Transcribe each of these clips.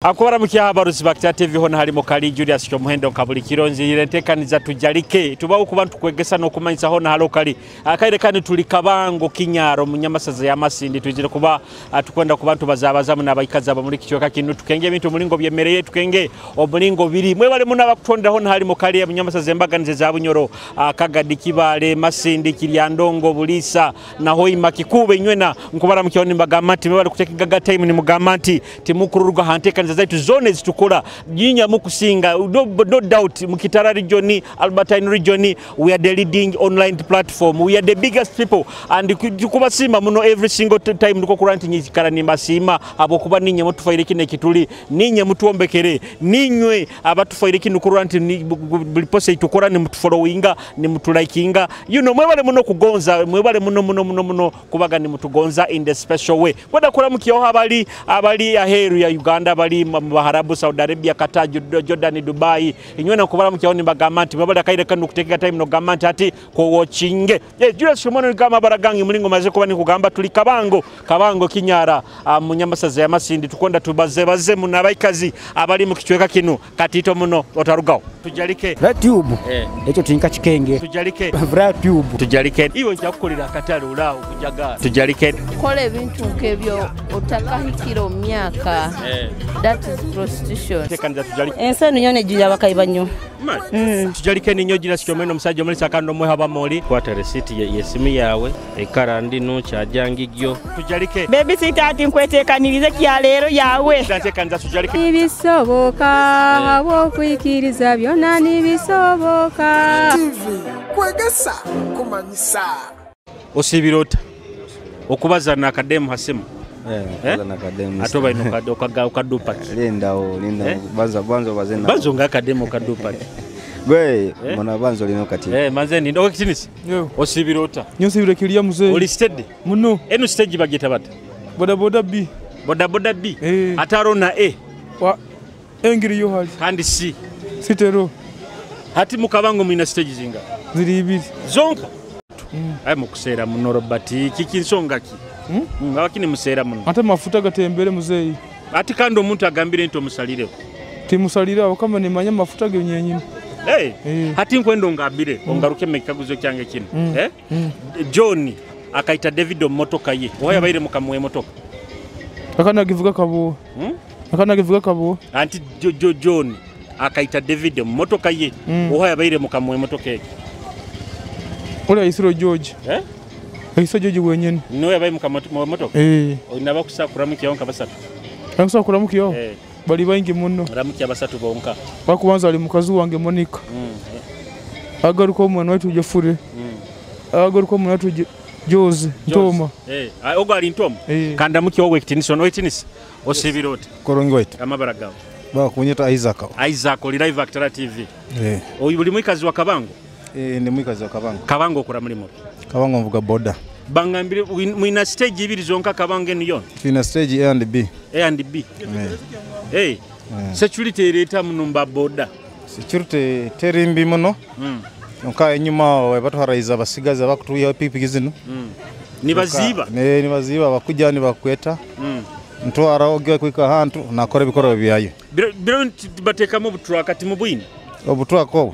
Akubara mukiya abaruzi bakya TV hona harimo kali Julius Kyomuhendo kabuli kironzi irentekaniza tujalike tubaho kubantu kwegesa no kumanyisa hona halo kali akaire kandi tuli kabango kinyaro munyamasaza ya masindi tujire kuba atukwenda kubantu bazabazamu nabayikaza muri kichoka kinu tukenge bintu mulingo byemereye tukenge omulingo biri mwe bale muna bakutonda hona harimo kali munyamasaza embaganize za bunyoro akagadi kibale masindi kiryandongo bulisa naho imakikube nywena nkubara mukioni mbagamati mwe bale kutekigaga time ni mugamati timukururuga hanteka zaitu zones tukula jinya mukusinga no doubt mukitara region Albertine region we are the leading online platform, we are the biggest people and tukubasima muno every single time nuko kuranti nyikara ni masima abo kuba ninye mutufaire kine kituli ninye mutuombekere ninywe abatufaire kine kuranti ni bulipose itukora ni mutufollowinga ni mutulaikinga you know mwebale muno kugonza mwebale muno kubaga ni mutugonza in the special way kwenda kula mukiyoha abali aheru ya Uganda bali Maharabu, Saudi Arabia, Qatar, Jordan, Dubai. Inywena kubara mukioni bagamati mwabala kaire kandi kutekeka time no gamanti ati ko watchinge. Yes, Julius Kyomuhendo kama baragangi mulingo maze kuba ni kugamba tuli kabango kinyara munyamasaza ya masindi tukonda tubaze munabayikazi abali mukichweka kinu katito muno otarugao. Tujalike YouTube. Echo tinka chikenge. Tujalike YouTube. Tujalike iwo njakukolera katale ulawo kujaga. Tujalike kole bintu nkebyo otakahikiro myaka. That is prostitution. Ensano nyone juya bakaibanyo. Tujalike ni nyoji na Kyomuhendo musaje muri sakando mwe haba moli kwata receipt yesimi yawe ekara ndino chajangi gyo. Tujalike baby sitati nkwetekanirize kya lero yawe. Tujatekanza tujalike nibisoboka abo kwikiriza byona nibisoboka. Kwegesa Kumanyisa. Osibirota okubaza na akademu hasimu. Na akademu. Atoba ino kadupa. Linda banza bazena. Banzo nga akademu kadupa. Gwe mona banzo lino kati. Manzeni ndo kitinisi. Osibirota. Nyosibire kiriya muze. Oli steady. Muno. Enu stage bageta bata. Boda B. Boda B. Ataro na A. Wa engiri Yoha. Kandi C. Sitero. Hati mukabango mwina stage zinga. Ziri ibiri. Zonka. Ayi mukusera muno Robert kikinsonga ki. Ngabakini musera muno. Ate mafuta gatembere muzeyi. Ati kando omuntu agambire nti omusalire. Timusalira kama ni manya mafuta genyenyine. Hati nkwendo ngabire ongaruke mekaguzo kyange kino. John akaita David Omumotoka ye. Oya bayire mukamwe Emotoka. Akana givuga kabo. Anti John akaita David Omumotoka ye. Oya bayire mukamwe Emotoka ye. Ola Isiro George. Isiro George wenyene. No yabaye mukamwe Emotoka. Oinaba kusakura mukiyo nkabasatu. Nakusakura mukiyo. Bali bayingi muno. Ramuki abasatu bonka. Bakubanza ali mukazu wange Monica. Agaruka omwana watu Jefure. Agaruka omwana watu Jose Ntoma. Ogo ali Ntoma. Kanda muki owe kitinisi osibiroti. Korongi waitu. Amabaragawo. Ba kunyeta Isaac oli live Akitara TV. Oyi buli mwikazi wa Kabango. Ndi mwikazi wa Kabango. Kabango okora mulimo. Kabango mvuga boda. Bangambire mwina stage ibiri zonka Kabango niyo. Twina stage A and B. Security reta munumba boda. Security terimbi muno. Nka enyuma webatu haraiza basigaza bakutuya pipiki zino. Nibaziba. Nibaziba bakujani bakweta. Ntwara ogwe kwika hantu nakora bikoro byayo. Biro bateka mu butura kati mu bwini. Obutura ko.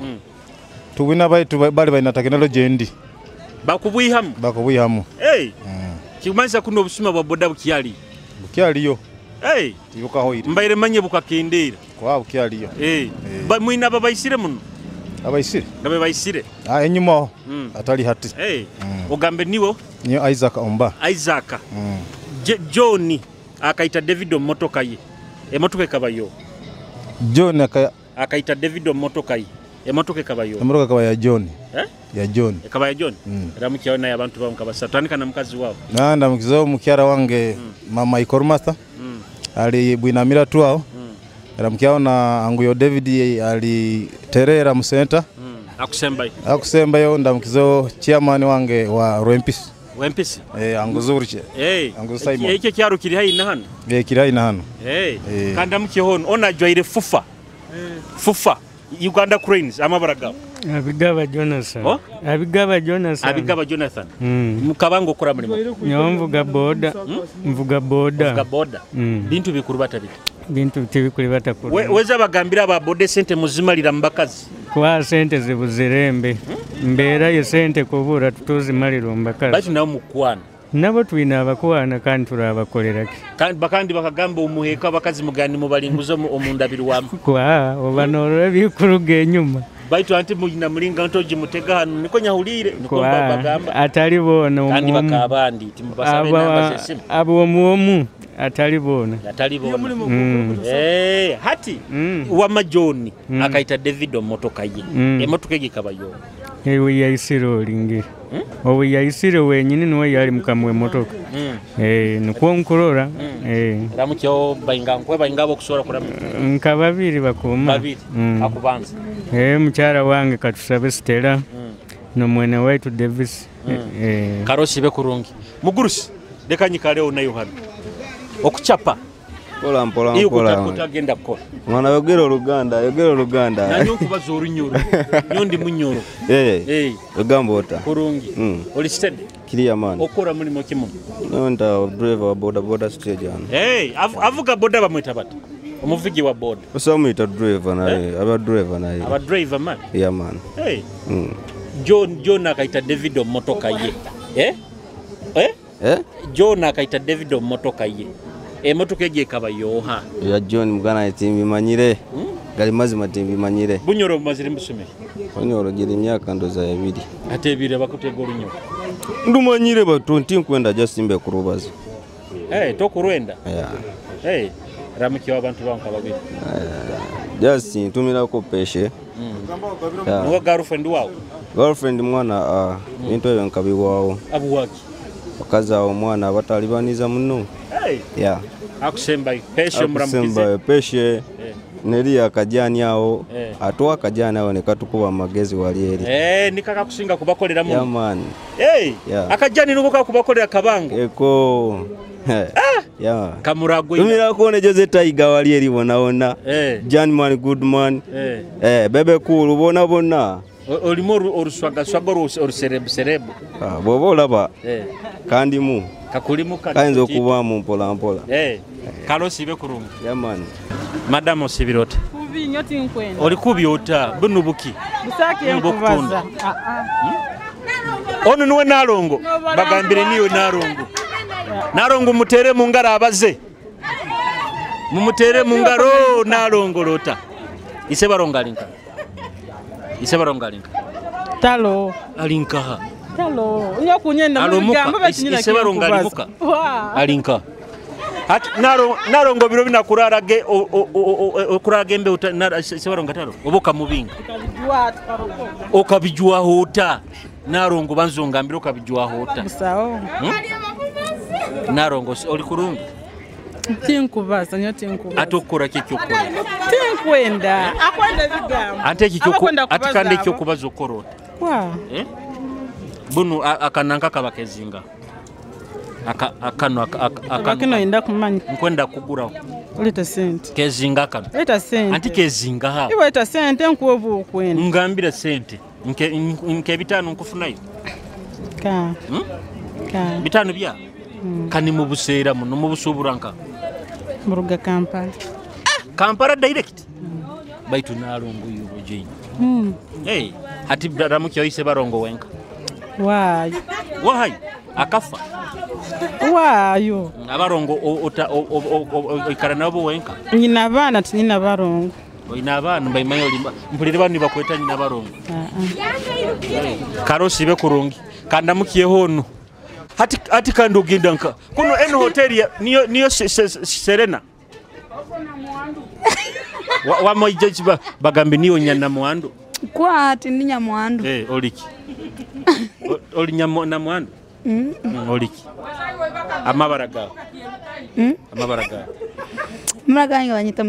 Tubina bali bayina technology ndi. Bakubwihamu. Kumanyisa kuno obusuma bwa boda bukiyali. Bukiyaliyo. Tibuka hoyiri. Mbaire manye bukakendera. Kwa bukiyaliyo. Ba mwina babayisire muno. Abayisire. Ngabe bayisire. Enyuma atali hati. Ogambe niwo. Niyo Isaac Omba. Isaac. John akaita David Omumotoka ye. Emotoka kabayo. John akaita David Omumotoka ye. Emotoka kabayo. Emotoka kabaya John. Ya John. Ekaba John. Ramukiona yabantu banka basatandika na mukazi wao. Nanda mukizo mukyara wange mama Ikormasta. Ali bwinamira tuao. Ramukiona anguyo David ali terera mu center. Akusemba yo ndamukizo chairman wange wa Rwempis. Anguzuriche. Angu Simon. Eke kyaro kiri hayi na hano. Kiri hayi na hano. Kanda mukihono ona joire fufa. Uganda Cranes amabaragawo. Abigaba Jonathan. Mukabango kora mulimo. Nyomvuga boda. Bintu bikuru batabita. bintu tibikuli batakulu weza bagambira aba bode sente muzimalira mbakazi kwa sente zibuzirembe mbeera ye sente kubura tutuzimalira mbakazi bati nawo mukwana nabo twina abakwana kandi tulabakoleraki bakandi bakagamba umuheka abakazi mugani mubalinguzo omundabiri wamu kwa obanoro ebikuluga enyuma baitu anti mujina mulinga ntoji mutega hanu niko nyahulire niko bagamba atali bona kandi bakabandi timbasabe namba zesimu abo muomu atali bona hati wa majoni akaita David Omumotoka ye Emotoka Ekaba Yoha ewe yaisire olinge owe yaisire wenyini niwe yali mukamwe Emotoka nikuwa nkurora ramukyo bayinga bokusora kuramu nkababiri bakuma babiri akubanza mukyala wange katusabe Stella no mwene wetu Davis karosi be kurungi mugurusi leka nyikaleo na Yoha okuchapa pola iyo kutagenda ko mwana yogera Oluganda nanyo kubaza orunyoro nyondi munyoro ogambota kurungi oli steady kiriya man okora mulimo kimu nonda driver wa boda stage ano avuga boda bamwita bata omuvigi wa boda osamwita driver naye aba driver man man John akaita David Omumotoka ye John akaita David Omumotoka ye Emotoka Ekaba Yoha ya John mugana etimbi manyire gali mazima timbi manyire bunyoro mazire mbusome bunyoro giri myaka ndoza yabiri atebire bakutega orunyoro ndumanyire ba 20 kwenda just imbe kurubaza tokurwenda ramukyo abantu banka babiri just tumira ko peshe no girlfriend mwana into yo nkabi wawo abuwaki okaza omwana batalibaniza muno akusemba peshe muramukize peshe neri akajani awo atwa akajani awo nekatukuba magezi walieri nikaka kusinga kubakolera mu man akajani nuko kubakolera kabango eko kamuragwe tumira kone Jose Tiger walieri bona Jan man good man bebe cool bona olimo oruswaga oruserebu bobo laba kandi mu kakulimu kanzo okuba mu mpola kalosi be kurungu man madam osibirota kubi nyoti nkwenda oli kubyota bunubuki busaki enkubaza ono niwe nalongo bagambire niyo nalongo mutere mu ngaro abaze mumutere mu ngaro nalongolota ise barongalinka talo alinka talo nyo kunyenda mu bigambo bakinyina ise barongalinka alinka hati narongo biro binakurarage okuragembe ise baronga talo oboka mubinga okabijwa hota narongo banzongambira okabijwa hota sawa narongo oli kurungi tinkubaza nyotinkubaza atokora kyokora tinkwenda akwenda bigambo ante kyokora atikande kyokubaza okorota bunu akananka kabakezinga akano inda kumanya nkwenda kugura uleta sente kezinga kano leta sente anti kezinga ha iwe leta sente nkuobu okwenda ngambira sente nke bitano nkufunayo ka bitano bya kani mu buseera muno mu busuburanka muruga Kampala direct baitu nalongo yubo jeni hati ramukyo ise barongo wenka why akafa wayo abarongo ikara nabo wenka nyina bana tinina barongo ina abantu bayimanyo limba mpulire bani bakweta nyina barongo karosi be kurungi kanda mukiye hono hati kandi ugindanka kuno eno hoteli niyo Serena wa mojeji bagambi niyo nyana mwandu kwa ati ni nyamwandu oliki oli nyamona mwandu oliki amabaraga muraga banyita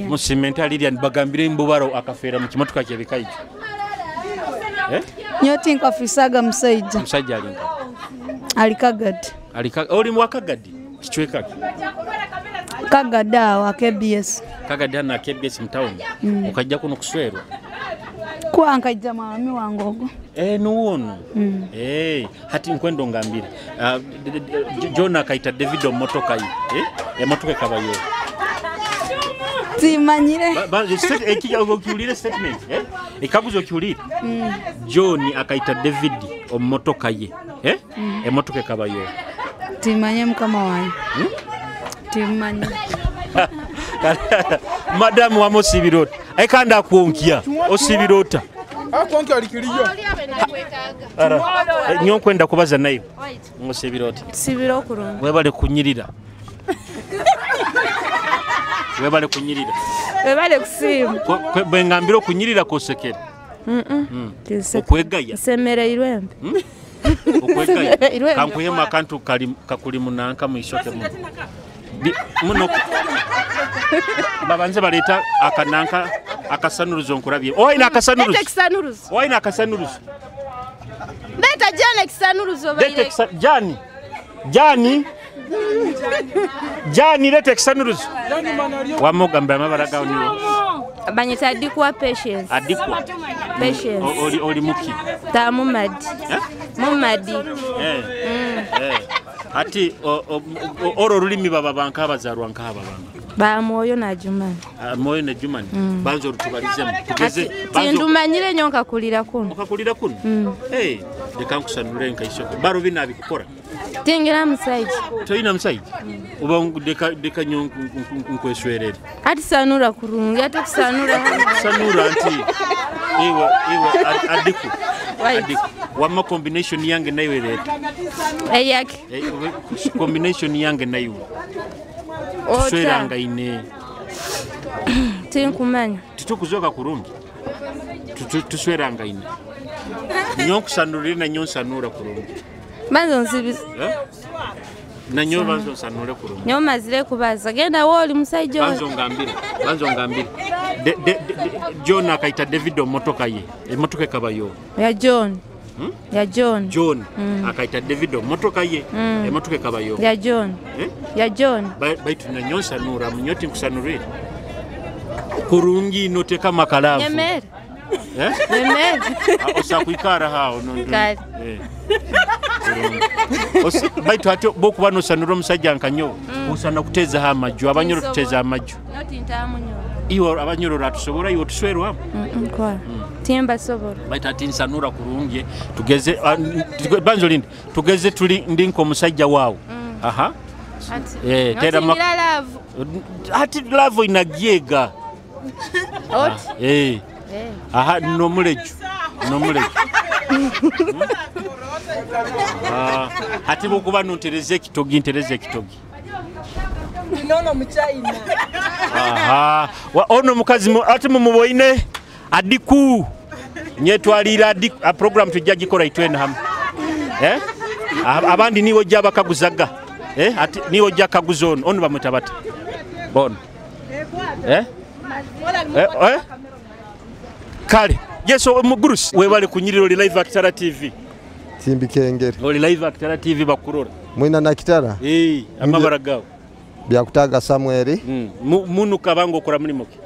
musimentali lya bagambire imbubaro akafera mu kimotoka kye bikaije nyoti nkafisaga musajja alikagadi oli mwakagadi kichweka kagada wa KBS kagada na KBS mtaoni ukajja kuno kuswerwa kwa nkajja mami wangogo nuwono hati nkwendo ngambire John akaita David Omumotoka Emotoka Ekaba Yoha Timanyire. Okiwulire statement ekabuzo okiwulire John Akaita David Omumotoka ye Emotoka Ekaba Yoha Timanye mukama wange. Timanye. Madam wa Mosibirota ekanda kuonkya Osibirota akonke alikiriyo nyo kwenda kubaza nayo Mosibirota Sibiro kurungi. webale kunyirira webale kunyirira Webale kusimu. bwengambira okunyirira kosekera okwegaya Semere irwembe. okwegaya kankuyema kantu kakuli munanka muishoke muno babanze baleta akananka akasanuruzo nkurabye oina akasanuruzo oina akasanuruzo Beta jana kisanuruzo baile. Jani lete kisanuruzo wamugamba amabaraga oniwo Banyita adikwa patience. adikwa Patience. oli muki Ta mumadi. Mumadi. ati oro rulimi baba banka bazarwa nkaba banga Ba moyo na Jumani. moyo ne Jumani banzo rutubalizemu tugeze Tindumanyire nyonka kulira kuno. okakulira kuno leka nkusanure nkaishoke baro binabi kukora Tingira musaiji. toyina musaiji uba deka nyonku nkweswerere Ati sanura kurungi ati kusanura. sanura anti iwa adiku wama combination yange nayo leta Eyake. combination yange nayo sweranga ine Tinkumanya. tutukuzoka kurungi tusweranga ine nyonkusanurire na nyonsanura kurungi Banzo nsibi. na nyo banzo sanure kurungi Nyoma zile kubaza. Genda woli musaiji. banzo ngambire John Akaita David Omumotoka ye Emotoka Ekaba Yoha Ya John. Ya John. John Akaita David Omumotoka ye Emotoka Ekaba Yoha Ya John. Ya John. baitu na nyonsa nura munyoti nkusanurire kurungi noteka makalafu Nyemere. Nyemere. osakwikara hao no Kali. baitu ati boku bano sanura musajja nkanyo usana kuteza ha maju abanyoro tuteza amaju Noti ntamunyo. iwo abanyoro ratusobora iwo tuswerwa Kwa. Timba sobora. baitu ati nsanura kurungi tugeze banzo lindi tugeze tuli ndinko musajja wawo aha Ati. tera love. ati love inagiega Oti. aha nomuleju ati bokuba nontereze ekitogi Nono mchaina. aha ono mukazi ati mumuboine adiku nyetwalira adiku a program tujja gikora itwena hamu abandi niwo jaba kaguzaga ati niwo jja kaguzono ono bamutabata bono kale yeso mugurusi webale kunyiriro li live Kitara TV Simbi Kengere oli live Kitara TV bakurora mwina na Kitara amabara gawo byakutaga Samuel munu kabango kora muri moki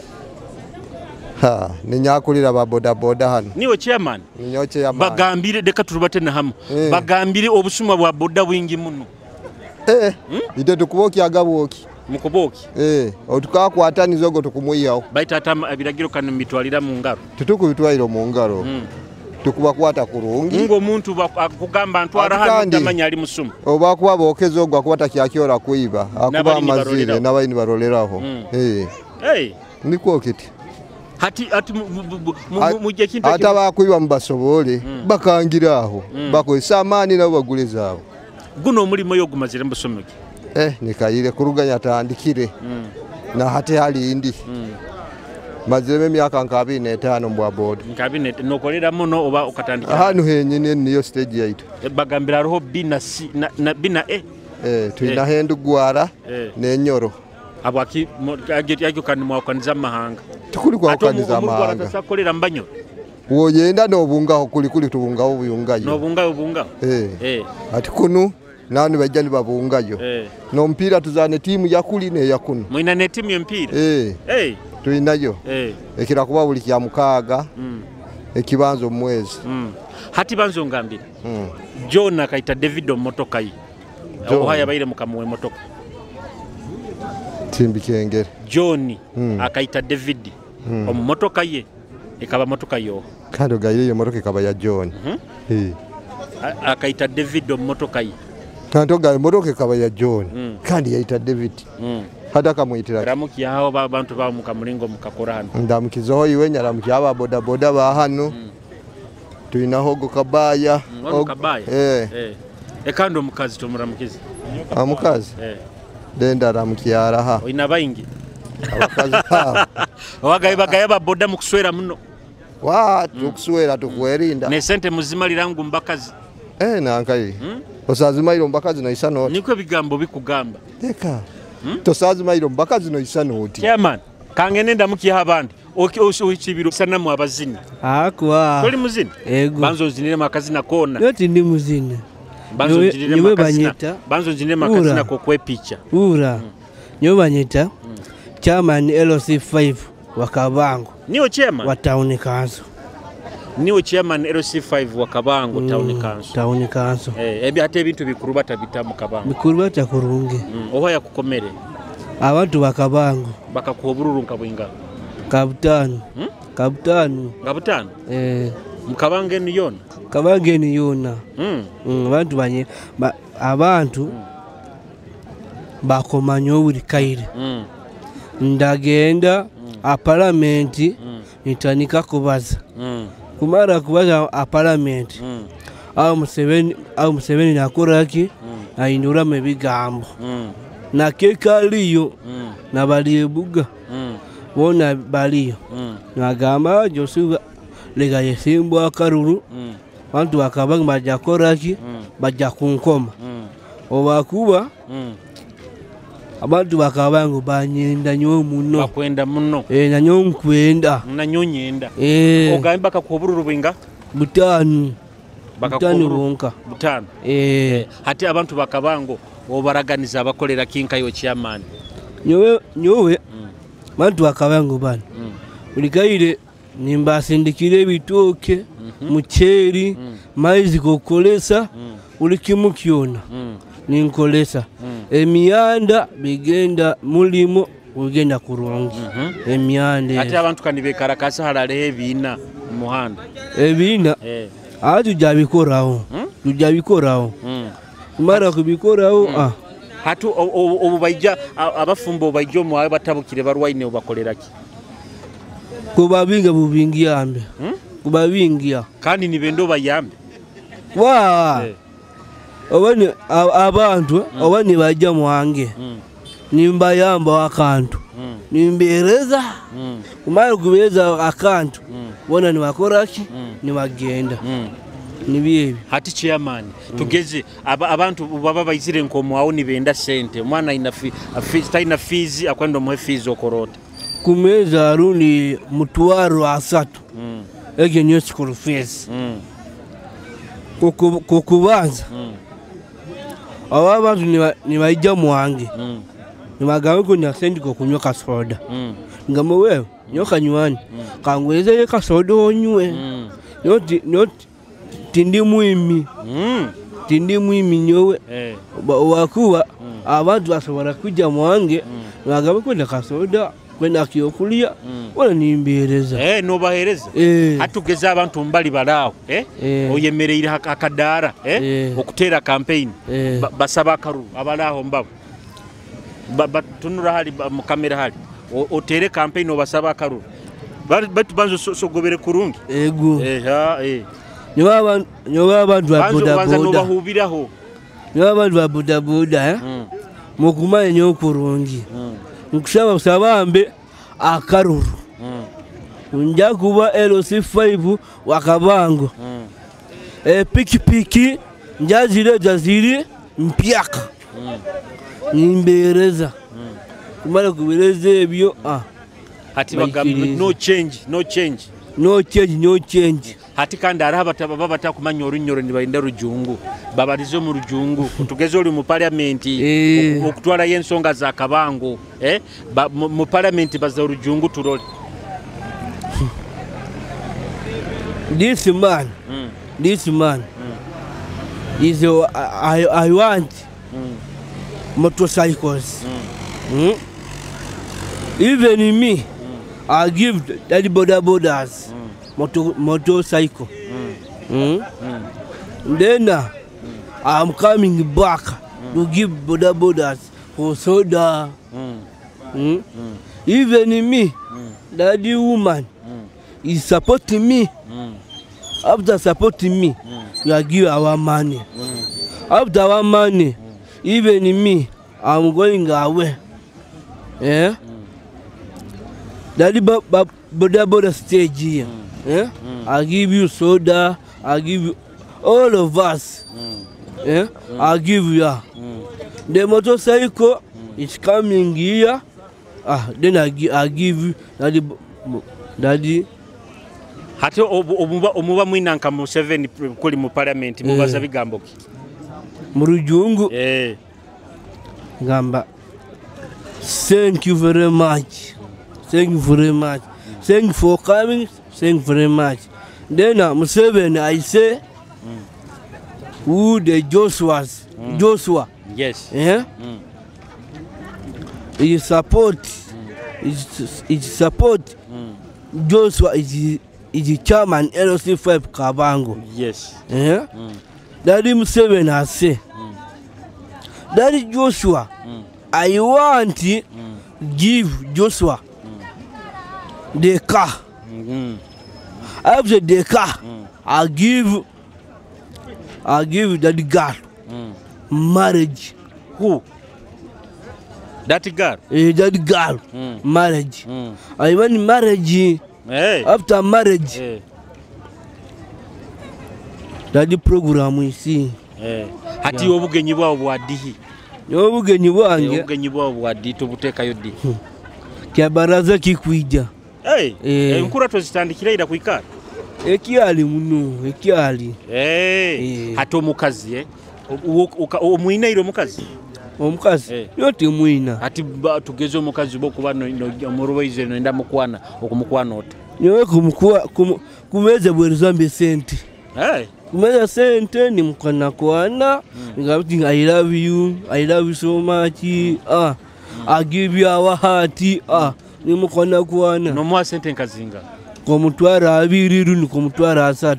ninyakulira ba boda boda hano niwo chairman ninyoche ya bagambire deka turubate na hamu bagambire obusuma bwa boda wingi muno ide tukuboki agaboki mukuboki otukakwata nizogo tukumuyaho baita atama abiragiro kanu mitwalira mu ngaro tutukubitwalira mu ngaro tukubakwata kurungi ngo muntu bakugamba ntwara hano tamanya ali musuma obakuba bokeze ogwa kwata kyakyora kuiba akuba amazire n'abayini baroleraho niko kiti hati muje kintu hata bakuiba mubasobole bakangiraho bakozesa amaani nabo bagulezaawo guno omulimo yo gumazire mbusomeki nikayire kuruganya tandikire na hati hali indi mazireme myaka nkabi n'etaano mbwa board nkabi nokolera muno oba okatandika hano henyine niyo stage yaitu bagambira roho bina na bina tuina hendu gwara n'enyoro abwaki agyo kan mwakaniza mahanga tukuli kwa kaniza mahanga atasakolera mbanyo woyenda n'obungaho kuli tubungaho buyungayo n'obungaho ati kunu nani bajjali babungayo n'ompira tuzane timu yakuli ne yakunu mwina ne timu y'empira tuinayo ekira kuba buli kya mukaaga ekibanzo mwezi hati banzo ngambira John Akaita David Omumotoka yi ohaya bayire mukamuwe motoka Timbikengere. John Akaita David Omumotoka ye Ekaba motoka Yoha. Kandi gaire iyo motoka Ekaba ya John. Akaita David Omumotoka ye. Kandi gaire motoka Ekaba ya John. Kandi yaita David. Hata kamuyitira. Ramuki hao bantu ba mukamulingo mukakora hano. Ndamukizo iwe nyaramuki aba boda boda ba hano. Tuina hogo kabaya. Kabaya. Ekando mukazi tomuramukizi. Amukazi. Denda ramukiara ha. Oina bayingi. Abakazi ha. Wagaiba boda mukuswera muno. Tukuswera tukwerinda. Ne sente muzima lirangu mbakazi. Nankai. Osazima ilo mbakazi no isano. Niko bigambo bikugamba. Teka. Tosazima ilo mbakazi no isano oti. Chairman, kangenenda mukiha abandi. Okichibiro sana mu abazini. Akwa. Toli muzini? Ego. Banzo zinire makazi na kona. Yoti ndi muzini. Banzo zinire makazi. Banzo zinire makazi na kokwe picha. Ura. Nyo banyita. Chairman LC5 wakabango. Niyo chairman wa town council. Niyo chairman LC5 wakabango town council. Town council. Ebi ate ebintu bikuru batabitam kabango. Bikuru batakurunge. Oho yakukomere. Abantu bakabango bakakubururu nkabwinga. Kapitani. Kapitani. Kapitani? Mkabange ni yona. Kabange ni yona. Abantu banye abantu bakomanyo buri kaire. Ndagenda a parliament nitanika kubaza. Kumara kubaza a parliament. Au Museveni nakoraki ayindura mebigambo. Na kekaliyo na balibuga. Wona baliyo. Nagamba Josuwa lega yesimbo akaruru. Bantu bakabanga bajakoraki bajja kunkoma. Obakuba abantu bakabango banyenda nyo muno. Bakwenda muno. Nanyo nkwenda. Nanyo nyenda. Ogamba kakubururu binga? Butanu. Butanu bonka. Butanu. Hati abantu bakabango obaraganiza abakolera kinka yo chairman. Nyowe bantu bakabango bana. Ulikaire nimbasindikire bitoke mucheri maizi kokolesa ulikimukiona ninkolesa emiyanda bigenda mulimo ugenda kurungi emiyanda ati abantu kanibekarakasa halale ebina muhanda ebina tujabikoraho tujabikoraho mara kubikoraho hatu obubaija abafumbo bajjo mu batabukire barwaine obakoleraki kubabinga bubingiyambe kubabingiya kandi nibendo bayambe obani abantu obani bajja mwange nimbayamba wakantu nimbereza kumara kubeza akantu bona ni bakoraki ni bagenda nibiyebi hati chairman tugeze abantu baba bayizire nkomo aho nibenda sente mwana ina fees akwenda mu fees okorota kumeza arundi mutwaro asatu ege niyo school fees kukubanza abantu ni bajja mwange nimagawe ko ni sendi ko kunywa kasoda ngamo wewe nyoka nywani kangweze kasoda onywe not tindi muimi nyowe wakuwa abantu basobora kujja mwange nimagawe ko ni kasoda kwenda kiyokulia wala nimbereza no bahereza hatugeza abantu mbali balaho oyemereira akadara okutera campaign basaba akaru abalaho mbabo batunura hali mu kamera hali otere campaign obasaba akaru batu banzo sogobere kurungi ego nyoba abantu baboda bahubiraho nyoba abantu baboda boda mukumanya nyo kurungi nkushaba usabambe akaruru unja kuba LC5 wakabango piki njazire jaziri mpyaka nimbereza kumara kubireza ebyo hati bagambe no change hati kandi araba batakumanya orunyoro nibainda rujungu babarizo mu rujungu tugeze oli mu parliament okutwala yensonga za kabango mu parliament baza rujungu turole this man is I want motorcycles Even me, I give daddy borders motorcycle. Then I'm coming back to give borders for soda. Even me, daddy woman is supporting me. After supporting me, we give our money. After our money, even me, I'm going away. Yeah. Daddy border stage here. Yeah. I give you soda. I give you all of us. Yeah. I give you. The motorcycle is coming here. Then I give you daddy. Hati omuba mwinanka mu 7 kuli mu parliament mubaza bigambo ki mu rujungu gamba thank you very much, thank you very much, thank you for coming, thank you very much. Then mu 7 I say who the Joshua, yes, yeah, he support, he support. Joshua is the chairman LC5 Kabango. Yes. Yeah. Daddy M7 has say. Daddy Joshua, I want to give Joshua the car. After the car, I give daddy girl marriage. Who? That girl? That girl marriage. I want marriage. Hey. After marriage, daddy program we see. Hati obugenyi bwa bwadihi. Obugenyi bwange. Obugenyi bwa bwadi tubuteka yodi. Kya baraza kikwija. Enkura tozitandikira ira kuikara. Ekyali muno, ekyali. Hati omukazi omwina iro mukazi. Omukazi yote mwina ati tugeze omukazi bokuba omurubayize nenda mukwana okumukwana ota nyowe kumeze bwerizambe sente kumeza sente ni mukwana kwana ngabiti I love you so much I give you our heart ni mukwana kwana no mwa sente nkazinga ko mutwara 2 ni ko mutwara 3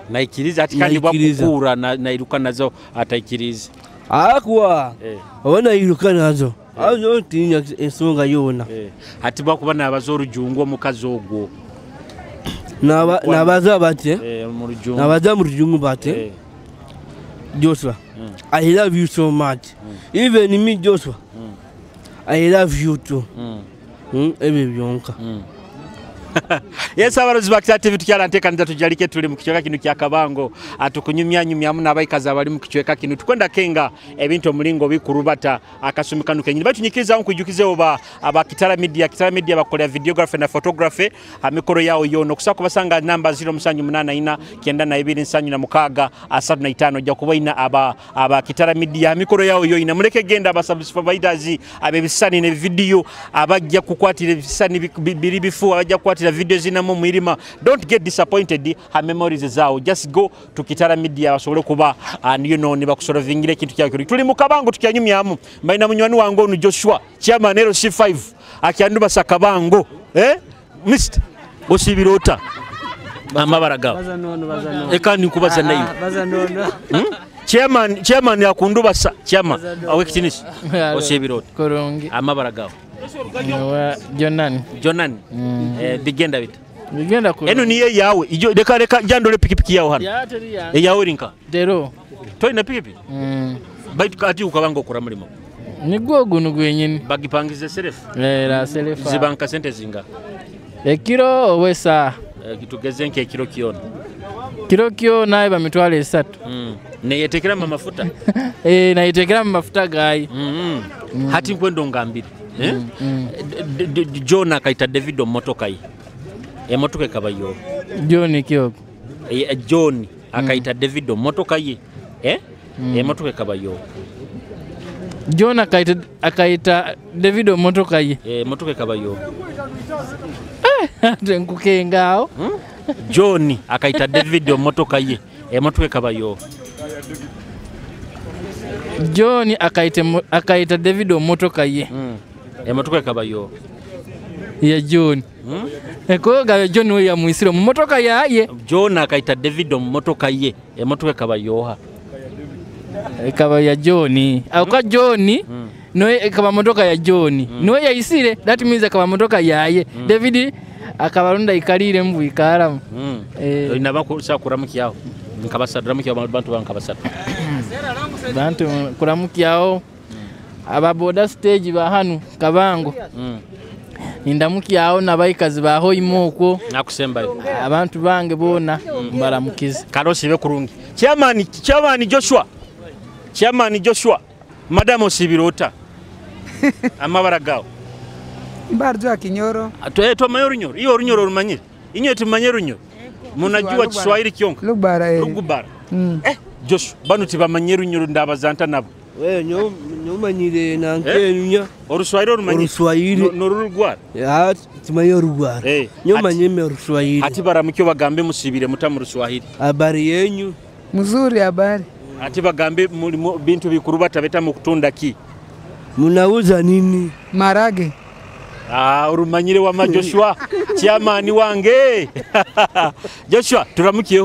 naikiriza ati kandi bakukura na iruka nazo ataikiriza akwa abana iruka nazo azo tinya ensonga yona ati bakuba nabazo rujungu omukazi ogwo nabaza bate nabaza mu rujungu bate Joshua I love you so much even me Joshua I love you too ebe byonka Yes, abarozi ba Kitara TV tukyalanteka nza tujalike tuli mu kichweka kinu kya Kabango atukunyumyanyumyamu n'abayikazi abali mu kichweka kinu tukwenda kenga ebintu omulingo bikurubata akasumikanu kenyini batunyikiriza nkujukize oba aba Kitara Media bakola videography na photography amikoro yawo yono kusako basanga namba 0784 922 35 ja kubaina aba Kitara Media amikoro yawo yo ina muleke genda aba subscribers abebisani ne video abajja kukwatira bisani biri bifu abajja kukwatira video zinamo mwirima. Don't get disappointed. Her memories zao. Just go to Kitara Media basobole kuba and you know niba kusolvingire kintu kyakuri. Tuli mu Kabango tukyanyumyamu. Mbaina munywani wangu onu Joshua chairman LC5 akyanduba Sakabango. Mr. Osibirota. Amabaragawo. Eka nikubaza nayo. Chairman yakunduba chairman awekitinis Osibirota. Korongi. Amabaragawo. Jonan. Bigenda bit. Bigenda ko. Eno niye yawe. Ijo reka jandole pikipiki yawe hano. Ya teri ya. Yawe rinka. Dero. Toina pikipiki. Baitu kati ukabanga okora mulimo. Ni gwogu nugwenyini. Bagipangize serefu. La serefu. Zibanka sente zinga. Ekiro owesa. Kitugeze nke ekiro kiona. Kiro kyo naye bamitwale 3. Neyetekera mu mafuta. Nayetekera mu mafuta gayi. Hati nkwendo ngambiri. John Akaita David Omumotoka ye. Emotoka Ekaba yo. John Kyoko. John Akaita David Omumotoka ye. Emotoka Ekaba yo. John Akaita David Omumotoka ye. Emotoka Ekaba yo. Nkukengao. John Akaita David Omumotoka ye. Emotoka Ekaba yo. John Akaita David Omumotoka ye. Emotoka Ekaba yo. ya John. Eko ga John we ya muisiro mu motoka yaye. John akaita David mu motoka ye. Emotoka ekaba Yoha. Ekaba ya John. Auka John no ekaba motoka ya John. No ya isire that means ekaba motoka yaye. David akabarunda ikalire mbu ikaramu. Inaba kuramukyaho. Nkabasaturamukiya abantu bankabasatu. Bantu kuramukiyaho ababoda stage ba hanu kabango. Nindamukiyaho nabayikazi baho imoko nakusemba abantu bange bona mbaramukiza karosibe kurungi chairman Joshua madam Osibirota amabara gawo mbarjo akinyoro to mayo runyoro iyo runyoro rumanyire inyo tumanye runyoro munajua Kiswahili kyonka lugubara Joshua banu tibamanye runyoro ndabazanta nabo we nyomanyire nankerunya oruswahili rumanyire oruswahili norurugwara ya timayo rugwara nyomanye me oruswahili ati baramukyo bagambe musibire mutamu ruswahili habari yenyu mzuri habari ati bagambe mulimo bintu bikuru batabeta mu kutunda ki munauza nini marage urumanyire wa Joshua chairman wange Joshua turamukiye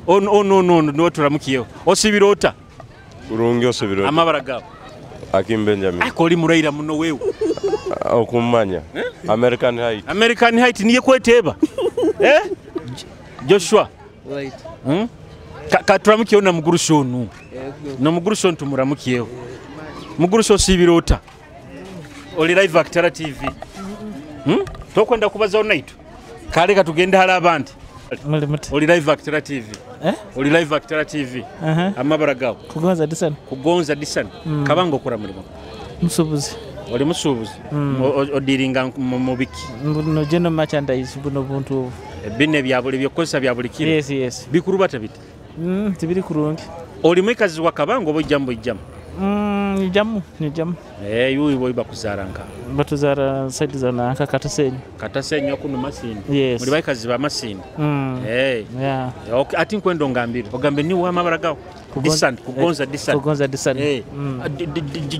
hono no turamukiye Osibirota urungi Osibirota amabara gawo Akim Benjamin akoli muraira muno wewe okumanya American height niye kweteba Joshua right turamukiye na mugurushonu no mugurushonu tumuramukiyeho mugurusho Osibirota oli live Kitara TV tokwenda kubaza onaitu kale katugenda hala abandi oli live Kitara TV oli live Kitara TV amabara gawo kugonza disana kabango kura mulimo musubuzi oli musubuzi odiringa mu biki no general merchandise buno buntu bine byabuli byokosa byabulikira yes bikuru batabite tibiri kurungi oli mwekazi wa kabango bojambo jamu yuyi boy bakuzaranga batuzara side zana katasenyo kuno masini yes muri bayikazi ba masini okay ati nkwendo ngambira ogambe ni wa mabara gawo kugonza disant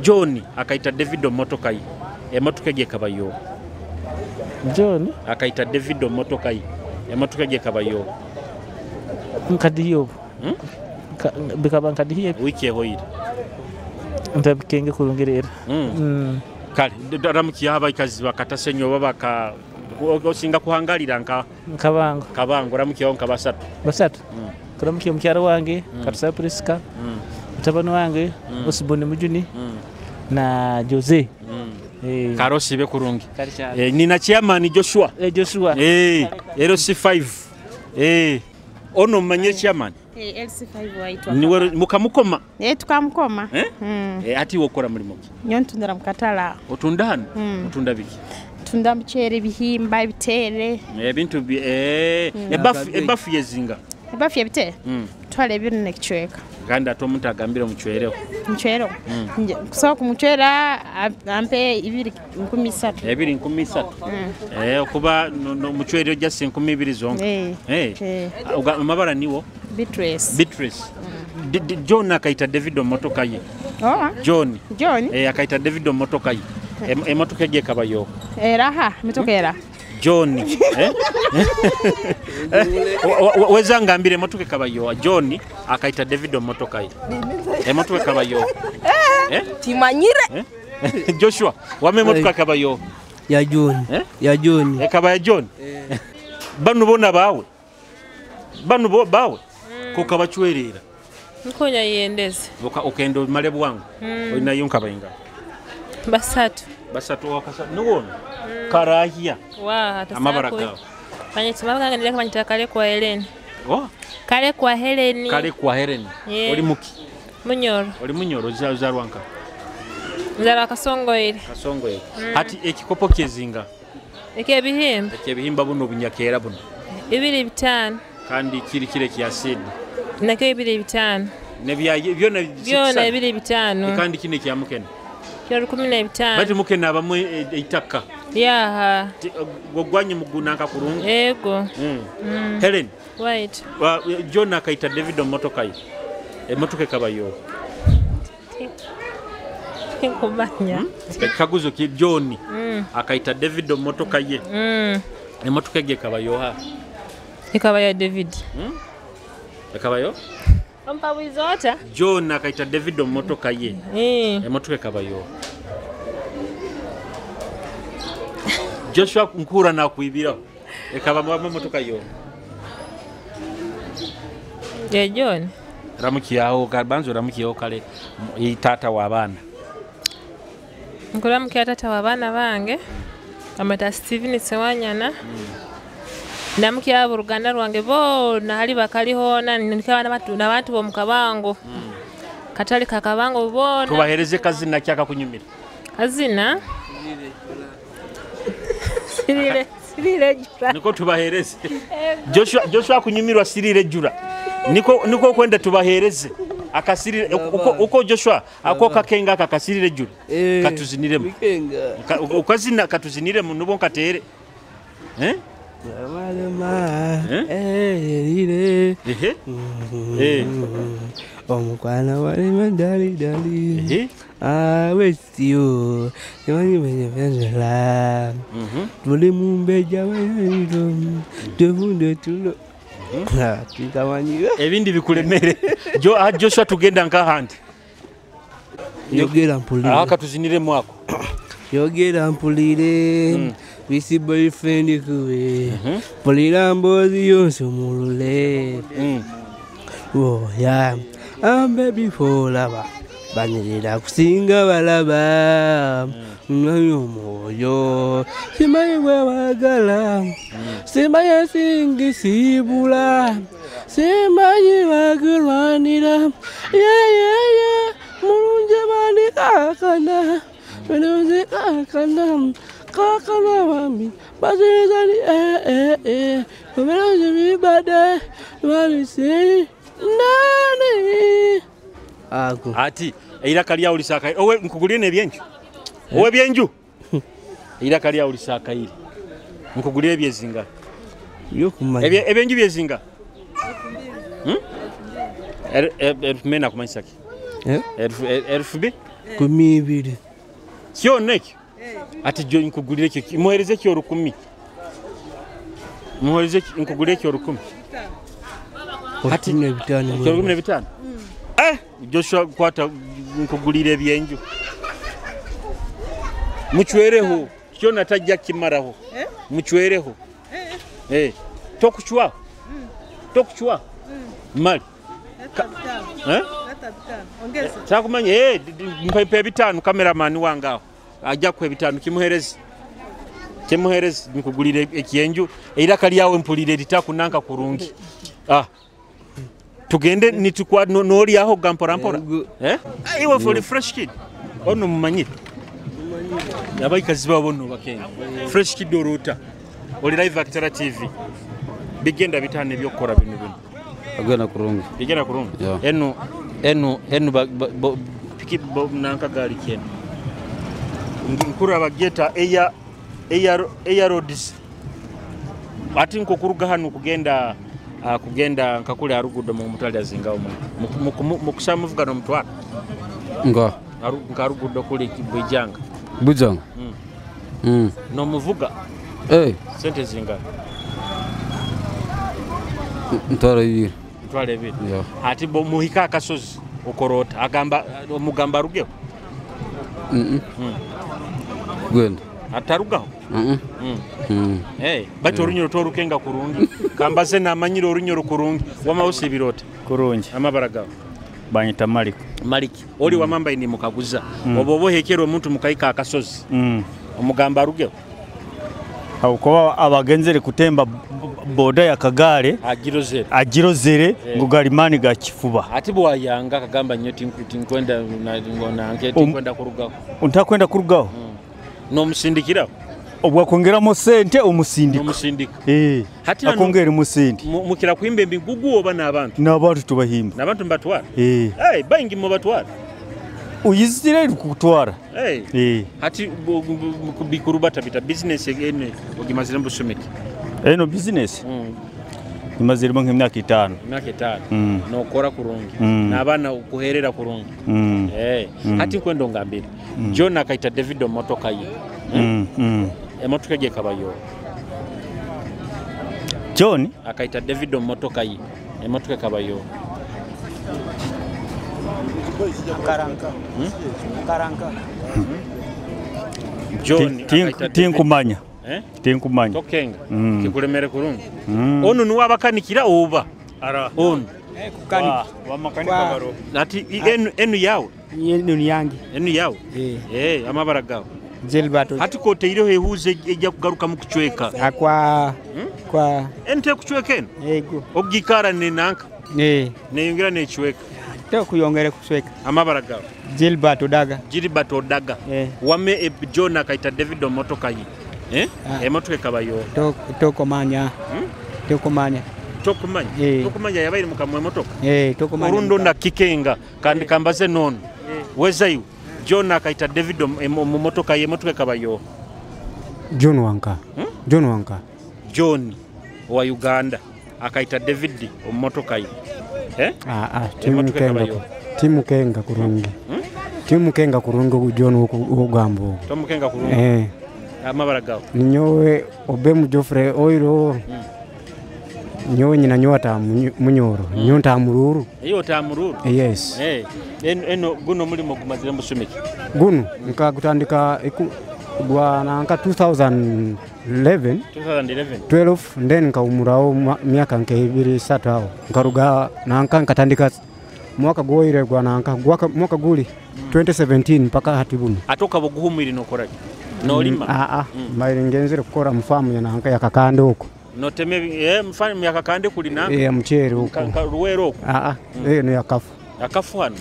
John akaita David Omumotoka ye emotoka ye kabayo John akaita David Omumotoka ye emotoka ye kabayo nkadiyo bikaba nkadiye wiki hoyire ndabikenge kurungerera kale ndaramukiye abayikazi bakatasenyo babaka osinga kuhangalira kabango ramukiye onka basatu kuramukiye mukyara wange katsa Priska mutabano wange Osibone Mujuni na Jose karosi be kurungi nina chairman Joshua ero C5 ono manye chairman LC5 waitwa niwe mukamukoma tukamukoma ati wokora mulimo nyontundira mukatala otundana otunda biki tunda mchere bihimba ibitere ebintu ebafu yezinga ebafu yebitere twale bino nekichweka kandi atomuntu agambire muchwerero kusoka kumuchwera ampe 2,300 okuba no muchwerero jase 2,000 zonga amabara niwo Beatrice John akaita David Omumotoka ye John akaita David Omumotoka ye emotoka ye kabayo raha mitokera John weza ngambire emotoka kabayo John akaita David Omumotoka ye emotoka kabayo timanyire Joshua wame emotoka kabayo ya John ekaba ya John banu bona bawe kokabachwerera nkonya yendeze okendo malebu wangu olina yonka bayinga basatu wakasa nuwona karahia amabara gawo kanye tumabanga ndile kama kale kwa Helen kale kwa Helen oli muki munyoro zarwanka nzara kasongoire hati ekikopo kezinga ekebihimba buno bunyakera buno 2,500 kandi kire kiasidi nake 2,500 nebya byona 2,500 kandi kine kyamukene kyo 15 bati mukene abamwe itaka yaha gogwanye mugunanka kurungu yego Helen right John akaita David Omumotoka ye emotoka kabayo Kumanya. Kaguzo ki John. Akaita David Omumotoka ye. Emotoka ge Ekaba Yoha. Ekaba ya David. Ekaba yo? Ompa wizota? John akaita David Omumotoka ye. Emotoka Ekaba yo. Joshua Nkura na kuibira. Ekaba Omumotoka yo. Ya John. Ramukiyaho kabanzo ramukiyaho kale itata wabana. Nkuramukiya tata wabana bange. Amata Steven Sewanyana. Namukiya uruganda rwange bona hali bakaliho nikabana n'abantu bo mukabango. Katali kakabango bona. Tubahereze kazina kyaka kunyumira. Kazina? Sirire jura. Niko tubahereze. Joshua kunyumirwa sirire jura. Niko kwenda tubahereze. Akasirire uko Joshua ako kakenga akasirire jura. Katuziniremo. Ukazina katuziniremo nubo katere. Omukwana wali madali wesio yamani benefela tuli mumbeja wayiro tevunde tulo tikamanyira ebindi bikulemere Joshua tugenda nkahandi yogera mpulire akatuzinire mwako yogera mpulire Visi boyfriend kuwe Polira mbozi yonso mulule Oh yeah I'm baby for lava Banirira kusinga balaba Ngayo moyo Simaye wagala Simaye singi sibula Simaye wagulwanira Yeah Mulunje mani kakana Mulunje kakana Kakana mami, bazizani kumeloje mibade, malisi nani. Ako. Ati, ila kalia ulisaka. Owe nkugulie nebyenju. Owe byenju. Ila kalia ulisaka ili. Nkugulie byezinga. Yo kumanya. Ebyenju byezinga. Mena kumanyisaki. Erfubi? Kumibiri. Sio neki. Ati jo nkugulire cyo muhereze cyo rukumi. Muhereze nkugulire cyo rukumi. Ati ne bitano. Cyo rukumi ne bitano. Joshua kwata nkugulire byenju. Muchwereho cyo natajja kimaraho. Muchwereho. Tokuchwa. Tokuchwa. Mali. Ongeza. Takumanye mpepe bitano cameraman wangaho. Ajja kwe bitano kimuhereze nkugulire ekiyenju era kali yawe mpulire litakunanka kurungi tugende nitukwa noli aho gampora iwe for fresh kid ono mumanyire yabaikazi babonno bakenga fresh kid orota oli live Kitara TV bigenda bitane byokora bino agena kurungi enu piki nanka gali kene nkura bageta eya roads ati nko kuruga hano kugenda nkakule arugudo mu mutali azingao mukusamuvuga no mutwara nkarugudo kule Bujanga no muvuga sente zinga ntwara ibiri ati bo muhika akasozi ukorota agamba omugamba rugeo gwenda atarugaho bato orunyoro torukenga kurungi kambaze namanyiro orunyoro kurungi wamawose birota kurungi amabaragaho banyita maliki oli wamamba ini mukaguza obobo hekero omuntu mukayika akasozi omugamba rugeo Kuba abagenzere kutemba boda ya kagare agirozere ngo galimani ga kifuba ati bwayanga kagamba nyoti nkwenda ngona anketi kwenda kurugaho untakwenda kurugaho no musindikira obwa kongeramo sente omusindika hati akongera musindi mukira kwimbe mbigugu oba n'abantu tubahimba n'abantu mbatwara bayingi mu batwara uyizire kutwara hati bikuru bata bita business ene ogimazira mbusomeki no business Nimazirimo nk'imyaka 5. Imyaka 5. Nokora kurungi. Nabana kuherera kurungi. Hati kwendo ngambira. John Akaita David Omumotoka ye. Emotoka ge kabayo. John Akaita David Omumotoka ye. Emotoka kabayo. Karanka. Karanka. John tinkumanya. Tinkumanya. Tokenga. Kikulemere kurungi. Onu nuwa bakanikira oba. Ara. Onu. Kukanika. Wa makanika baro. Nati enu yawe. Enu yangi. Enu yawe. Amabara gawe. Gilbert. Hati kote iriho ehuze ejja kugaruka mu kuchweka. Akwa kwa ente kuchwekeni. Yego. Ogikara ne nanka. Ne yongera ne chweka. To kuyongera kuchweka. Amabara gawe. Gilbert Odaga. Gilbert Odaga. Wame John Akaita David Omumotoka yi. Emotoka kabayo. Tokomanya. Tokomanya. Tokomanya yabaire mukamwe motoka. Tokomanya. Urundo na kikenga kandi kambaze nono. Wezayu John Akaita David Omumotoka ye motoka kabayo. John Wanka. John Wanka. John wa Uganda Akaita David Omumotoka ye. Timu kenga kurungi. Timu kenga kurungi John ugambo. Timu kenga kurungi. Amabara gawe. Nyowe obemu Jofre oiro. Nyowe nyina nyota munyoro. Nyota mururu. Iyo tamururu. Yes. Eno guno mulimo kumazira musumiki. Guno nkagutandika gwa nanka 2011. 12 then nkaumurao miaka nke 2-3 hao. Nkaruga nanka nkatandika mwaka goire gwa nanka mwaka guli 2017 mpaka hatibuni. Atoka boguhumiri nokoraki. Nolima. Mairengenzere kukora mfamu ya nanka yakakande huko. Noteme mfamu yakakande kuli nanka. Mchere huko. Ruwero huko. No yakafu. Yakafu hano.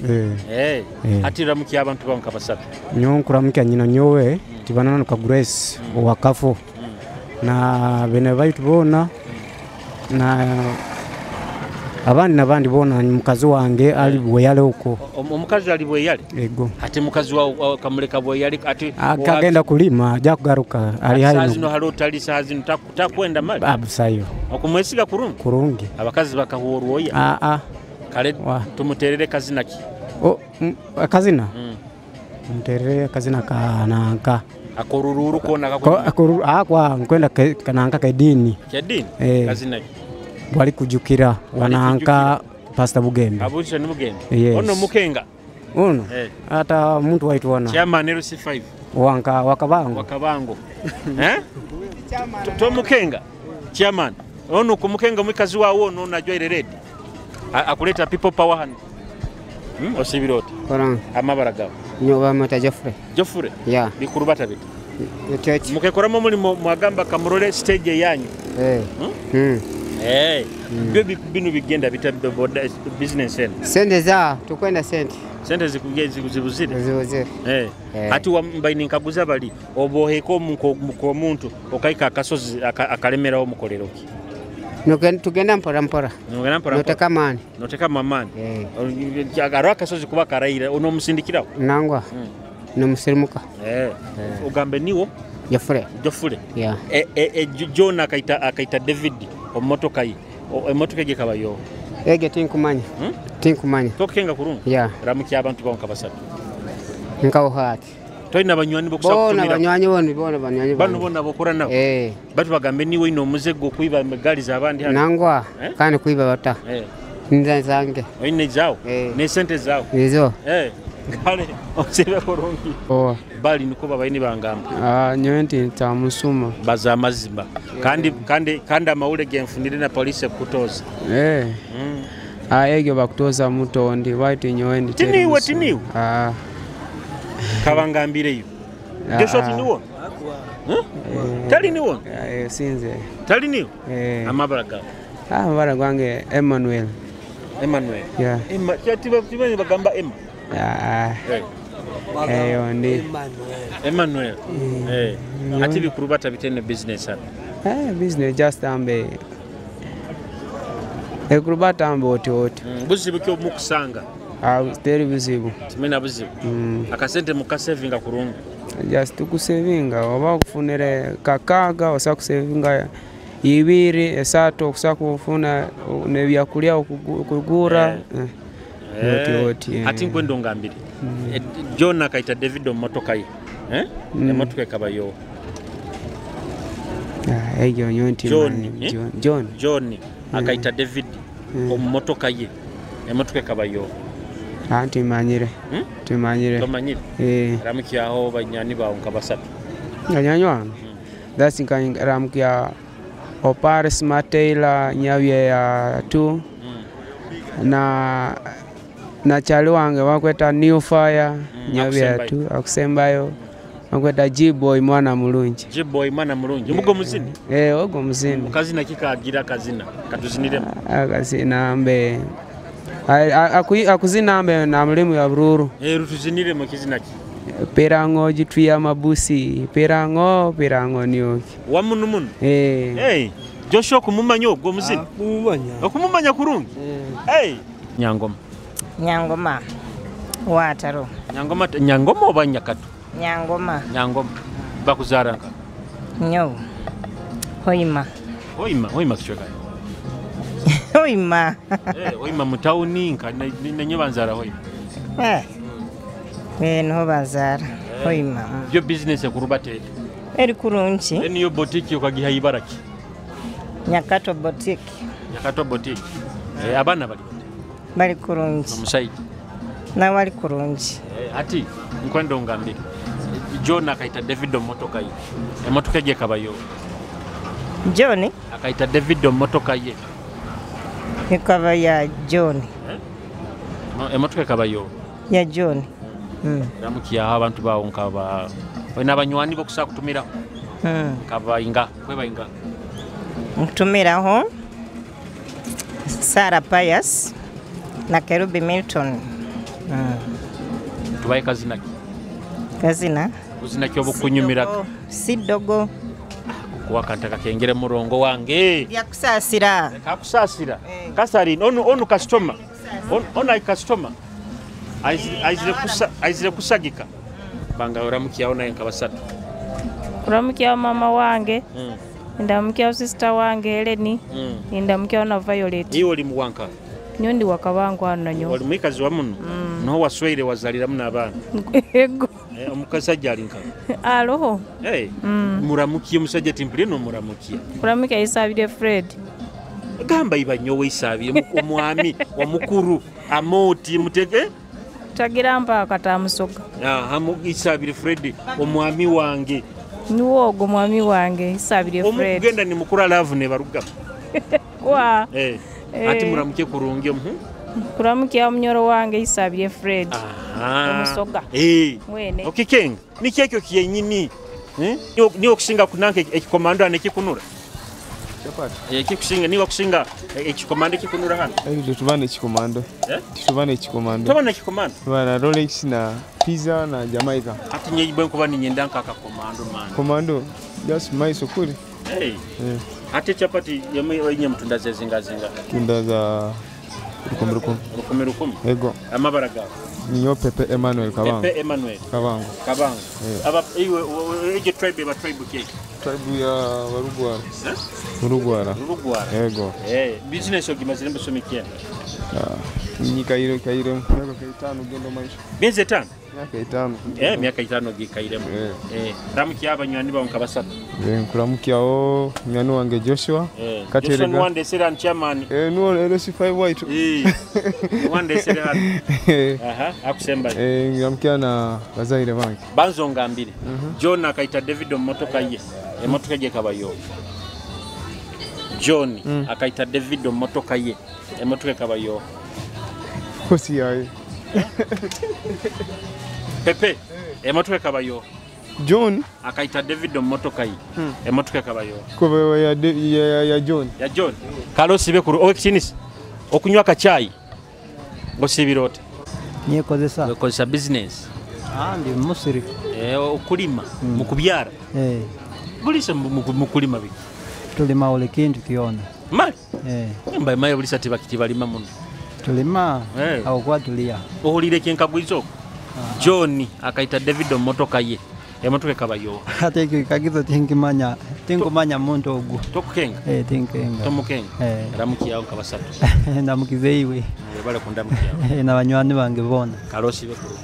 Hatira muki abantu bankabasatu. Nyonkura muki nyina nyowe tibanana no Grace wakafu. Na bene baitu bona na abandi bona mukazi wange ali bweyale huko. Omukazi ali bweyale? Yego. Ati mukazi wa kamuleka bweyale ati akagenda kulima aja kugaruka ali hayi. Sazino halotali sazino takwenda mali. Abusayo. Okumwesiga kurungi. Abakazi bakahuoruoya. Kale tumuterere kazina ki? Kazina? Muterere kazina kananka. Akorururu kona kakuru. Kwa nkwenda kananka kedini. Kedini? Kazina ki? Wali kujukira wananka Pastor Bugembe. Abusha ni Bugembe. Yes. Ono mukenga. Ono. Hata mtu waitwana. Chairman LC5. Wanka wakabango. Wakabango. To mukenga. Chairman. Ono kumukenga mwikazi wawo ono najwa ile red. Akuleta people power hand. Osibirota. Korang. Amabaraga. Nyoba mata Jofre. Jofre? Yeah. Bikurubata bitu. Church. Mukekoramo muri mwagamba kamurole stage yanyu. Binu bigenda bita business end. Sende za tukwenda sente. Sente zikuzibuzire. Hati wambaini nkaguza bali oboheko muko muntu okaika akasozi akalemera omukolero ki. Tugenda mpora. Noteka mani. Noteka mamani. Agaraka sozi kuba karaira ono musindikirawo. Nangwa. No musirimuka. Ugambe niwo Jofre. Yeah. John Akaita David Omumotoka yi. Emotoka ge kabayo. Ege tinkumanya. Tinkumanya. Tokenga kurungi. Yeah. Ramuki abantu bankabasatu. Nkawo hati. Toina banywani bokusakutumira. Bona banywani boni bano bona bokora nabo. Batu bagambe niwe ino muzego kuiba megali za abandi hano. Nangwa kandi kuiba bata. Nza zange. Oine zao. Ne sente zao. Nizo. Kale osibe kurungi. Bali niko babaini bangamba. Nyenti ntamusuma. Baza amazimba. Kandi amaule gemfunire na police kutoza. Ege bakutoza mutondi waiti nyoendi tiniwe. Kabangambire yo. Gesho tiniwo. Tali niwo. Sinze. Tali niwo. Amabaraga. Amabaraga gwange Emmanuel. Yeah. Tiba bagamba Emma. Ndi Emmanuel. Ati bikurubata bitene business hano. Business just ambe. Ekurubata ambe oti. Buzibu kyo mukusanga. Very visible. Timena buzibu. Akasente mukasevinga kurungi. Just tukusevinga oba kufunire kakaga osa kusevinga ibiri esatu okusa kufuna nebyakulya okugura oti ati ngwendo ngambiri John akaita David Omumotoka ye Emotoka Ekaba Yoha eyo nyonti John akaita David Omumotoka ye Emotoka Ekaba Yoha anti manyire tumanyire ramukya aho banyani bawo nkabasatu nyanywa that's in ramukya Oparis Matela nyabye ya 2 na chali wange wakweta New Fire nyabye ya 2 akusembayo wakweta G-boy mwana mulungi mugo muzini ogo muzini kazina kikagira kazina katuziniremo akazina mbe akuzina mbe na mlimu ya bururu rutuzinire mu kizina ki perango jitwiya mabusi perango nioki wamunumunu Joshua kumumanya ogwo muzini okumumanya kurungi Nyangoma wataro Nyangoma oba Nyakato Nyangoma bakuzaranga nyo Hoima kichweka Hoima mutauni nka nenye banzara Hoima no banzara Hoima byo business kurubate eri kurunchi niyo boutique ukagiha ibaraki Nyakato boutique abana bali kurunchi omusaiji na wali kurunchi ati nkwendo ngambiri John akaita David Omumotoka ye Emotoka ye Ekaba Yoha John akaita David Omumotoka ye Ekaba ya John Emotoka Ekaba Yoha ya John ramukya abantu bawo nkaba wena abanywani bokusa kutumira kaba inga kweba inga mtumiraho Sara Pius na Kerubi Milton tubaye kazina kyobo kunyumira sidogo kuwa kantaka kengere murongo wange yakusasira kasari onu customer ona customer aizire kusagika banga uramukya ona nkabasatu uramukya mama wange ndamukya sister wange Eleni ndamukya na Violet iyo oli muwanka nyondi wakabangu ananyo oli mwikazi wa muno no waswire wazalira muna abana ego omukasajja alinka aloho muramukye musajja timpire no muramukye kuramukya Isabire Fred gamba ibanyowe Isabire omwami wa mukuru amoti mutege tagira mpa katamusoga hamu Isabire Fred omwami wange niwogo mwami wange Isabire Fred omugenda ni mukura love ne baruga kwa ati muramukye kurungi kuramukya omnyoro wange Isabire Fred omusoga mwene okikenga ni kyekyo kyenyini ni okusinga kunanke ekikomando ane kikunura kikusinga ni okusinga ekikomando kikunura hano tubane ekikomando bana Rolex na pizza na Jamaica ati nyibwe kuba ni nyenda nkaka komando just mais okuri ate chapati yemwe mtunda zezinga tunda za rukumirukum ego amabaraga niyo Pepe Emmanuel Kabango aba iwe eje tribe ya Warugwara ego business ogimazire mbusomikiana ni kaire miaka 5 gendo maisha benze 5 miaka 5 miaka 5 gikairemo ramukya abanywani bawo nkabasatu nkuramukya nyani wange Joshua katerega Joshua wande seran chairman no LC5 white wande seran akusemba ngamukya na bazaire banki banzo ngambire John akaita David Omumotoka ye Emotoka ye Ekaba Yoha John akaita David Omumotoka ye Emotoka Ekaba Yoha kosi yae Pepe Emotoka Ekaba Yoha John akaita David Omumotoka ye Emotoka Ekaba Yoha ko ya John kalo sibe kuru okinis okunywa kachai ngosibirote nikozesa business ndi musiri okulima mukubyara bulisa mukulima biki tulima ole kintu kiona mali mbaye maye bulisa tibakiti balima muno tulima au kwa tulia ohulire kenkagwizo John akaita David Omumotoka ye Emotoka Ekaba Yoha. Ate kagizo tingumanya muntu ogu. Tokukenga? Tinkenga. Tomukenga? Ramukiya nkabasatu. Ndamukizeiwe. Bale kundamukiya. Na banywani bange bona. Kalosi bekuru.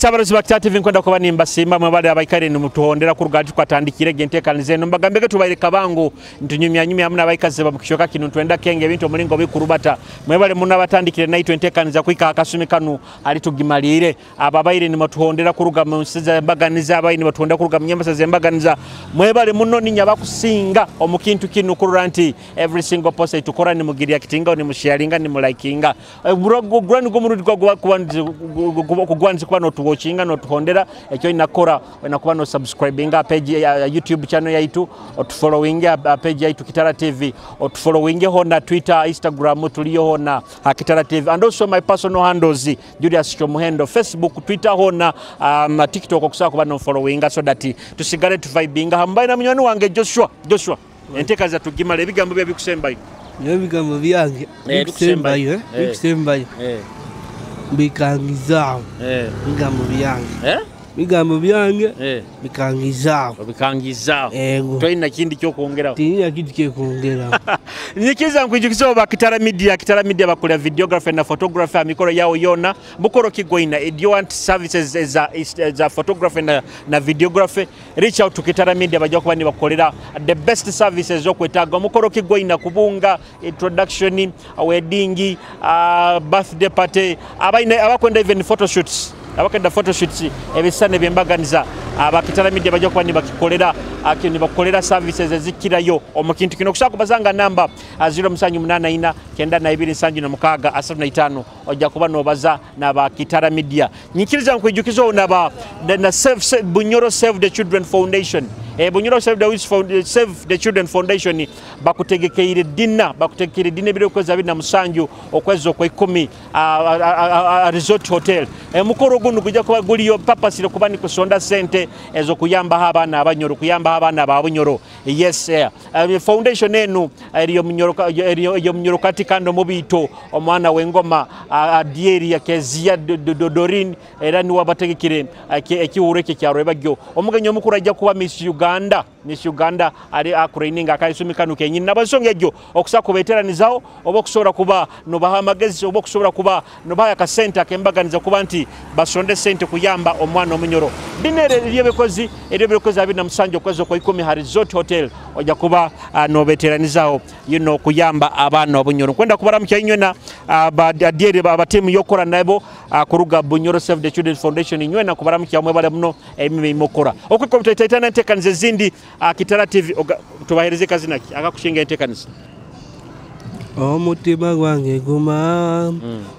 Abarozi ba Kitara TV nkwenda kuba nimba simba mwabale abaikare ni mutuhondera ku rugati kwatandikire gentekanize no mbagambeke tubaireka bangu ntunyumya amuna abaikaze bamukishoka kinu twenda kenge bintu mulingo bikurubata mwebale muna batandikire na 20 tekaniza kwika akasumi kanu ali tugimalire ababaire ni mutuhondera ku ruga musiza mbaganiza abaini batuhondera ku ruga mnyamasaze mbaganiza mwebale muno ninya bakusinga omukintu kinu kuranti every single post itukora ni mugiri akitinga ni musharinga ni mulikinga gwani gumurudi kwa kugwanzi kwa tuwochinga no tuhondera ekyo inakora inakuba no subscribinga page ya YouTube channel yaitu otufollowing page yaitu Kitara TV otufollowing hona Twitter Instagram tuliyo hona Kitara TV and also my personal handles Julius Chomuhendo Facebook Twitter hona TikTok okusa kuba no following so that tusigale tuvibinga hambaye na munywani wange Joshua enteka za tugimala ebigambo bya bikusembayo ebigambo byange bikusembayo bikusembayo bikangizao bigambo byange bigambo byange bikangizao ego toina kindi kyo kuongera tinya kindi kyo kuongera nikiza nkwijukizo ba Kitara Media bakola videography na photography amikoro yao yona bukoro kigoina if you want services as a photography na videography reach out to Kitara Media bajja kuba ni bakolera the best services zo kwetaga mukoro kigoina kubunga introduction wedding birthday party abakwenda even photoshoots abakenda photoshoots ebisane byembaganiza Kitara Media bajja kuba ni bakikolera akini bakolera services ezikirayo omukintu kino kushaka bazanga namba 078 922 75 ojja kuba nobaza na ba Kitara Media nyikiriza nkwijukizo na Bunyoro Save the Children Foundation Bunyoro Save the Children Foundation bakutegekeire dina biro kweza bina musanju okwezo kwa 10 resort hotel mukoro gunu kujja kuba guliyo purpose kuba ni kusonda sente ezo kuyamba abana abanyoro kuyamba abana babunyoro yes foundation enu eriyo munyoro kati kando mubito omwana wengoma adieri ya kezia dodorin era ni wabategekire ekiureke kya rebagyo omugenyo mukuru ajja kuba Miss Uganda ali akuraininga akaisumikanu kenyini nabasonge ejjo okusako veteranizawo obokusobora kuba no bahamagezi obokusobora kuba no baya ka center kembaganiza kuba nti basonde sente kuyamba omwana omunyoro dinere lyebekozi abina musanjo kwezo kwa 10 resort hotel ojja kuba no veteranizawo kuyamba abana obunyoro kwenda kubara mukyanywena adiere abatimu yokora nabo kuruga Bunyoro Save the Children Foundation inywena kubara mukyamwe bale muno emime mokora okwikomita itaitana ntekanize zindi Kitara TV tubahereze kazinaki akakushinga entekanize omutima gwange guma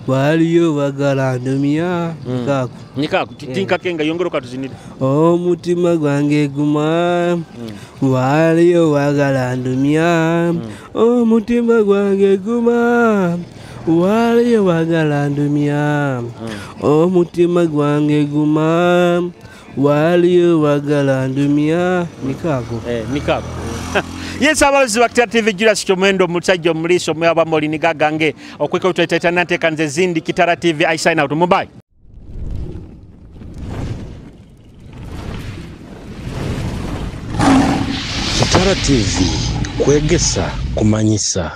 waliyo bagalandumya nikaku tinka kenga yongero katuzinira omutima gwange guma waliyo bagalandumya omutima gwange guma waliyo bagalandumya omutima gwange guma waliyo bagalandumya nikaku Yes, abarozi ba Kitara TV Julius Chomuhendo mutajjo muliso mwaba molini gagange okweka utaitana ntekanze zindi Kitara TV I sign out mobile Kitara TV Kwegesa Kumanyisa